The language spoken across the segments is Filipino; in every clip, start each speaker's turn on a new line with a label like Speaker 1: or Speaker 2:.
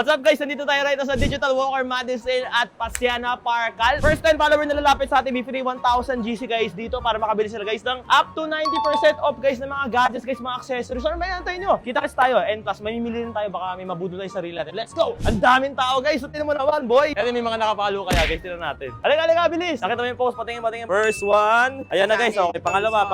Speaker 1: What's up guys? Nandito tayo right now sa Digital Walker Madison at Pasiana Parcal. First time follower na lalapit sa ating B3 1000 GC guys dito para makabili sila guys ng up to 90% off guys ng mga gadgets guys, mga accessories. Ano ba yan tayo nyo? Kita kasi tayo and plus mamimili rin tayo, baka may mabudol tayo sa sarili natin. Let's go! Ang daming tao guys, so tinan mo naman boy. Kaya may mga nakapalo kaya guys, tinan natin. Halika, bilis! Nakita mo yung post, patingin. First one. Ayan na guys, okay. Pangalawa.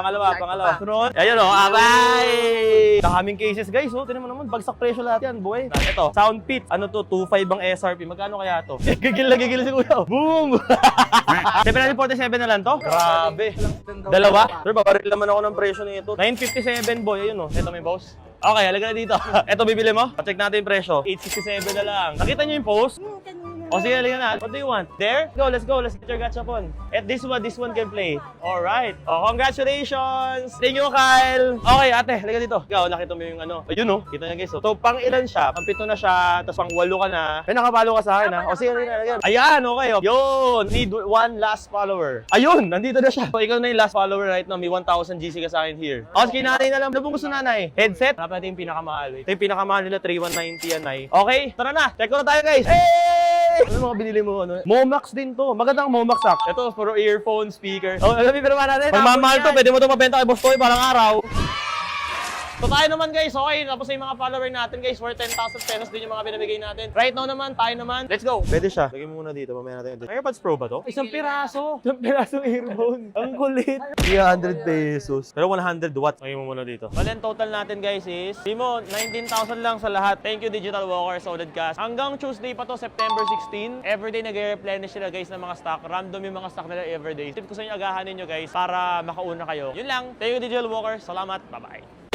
Speaker 1: Sunod. Ayan o, abay! Daming cases guys, oh. Tinan mo naman, bagsak presyo lahat yan boy. Ito, Soundpit. Ano to, 2.5 ang SRP. Magkano kaya to? Gigil si kuya. Boom! 747 na lang to? Grabe. Dalawa? Sir, babaril naman ako ng presyo nito. 957 boy, ayun oh. Ito may boss. Okay, halika na dito. Ito bibili mo? Pa-check natin yung presyo. 867 na lang. Nakita niyo yung post? O sige, halika na. What do you want? There? Let's go. Let's get your gachapon. At this one can play. Alright. Oh, congratulations! Thank you, Kyle! Okay, ate, halika dito. Ikaw, nakita mo yung ano. Ayun oh. Kita niya guys. So, pang ilan siya? Pang 7 na siya. Tapos pang 8 ka na. Ay, nakapalo ka sa akin ha. O sige, halika. Ayan, okay. Yun! Need one last follower. Ayun! Nandito na siya. So, ikaw na yung last follower right now. May 1,000 GC ka sa akin here. O, sige, nanay na lang. Ano pong gusto nanay? Headset? Hanap natin yung pinakamahal. Ito yung pinakamahal nila, 3,190 yan ay. Okay, tara na. Check ko na tayo guys. Hey! Ano mga binili mo? Ano? Momax din to. Magandang Momax act. Ito, for earphone, speaker. Oh, alam mo, pero natin. Pagmamahal to, pwede mo ito mabenta kay Boss Toy parang araw. So tayo naman guys, okay, tapos yung mga follower natin guys, worth 10,000 pesos din yung mga binibigay natin. Right now naman, tayo naman, let's go! Pwede siya. Lagyan mo muna dito, mamaya natin. AirPods Pro ba to? Isang pirasong earphone. Ang kulit. 300 pesos. Pero 100 watts. Lagyan mo muna dito. Well, then total natin guys is, Simo, 19,000 lang sa lahat. Thank you Digital Walker, Solid Cash. Hanggang Tuesday pa to, September 16. Everyday nag-replenish sila guys ng mga stock. Random yung mga stock nila everyday. Tip ko sa inyo, agahanin nyo guys para makauna kayo. Yun lang. Thank you Digital Walker. Salamat. Bye-bye.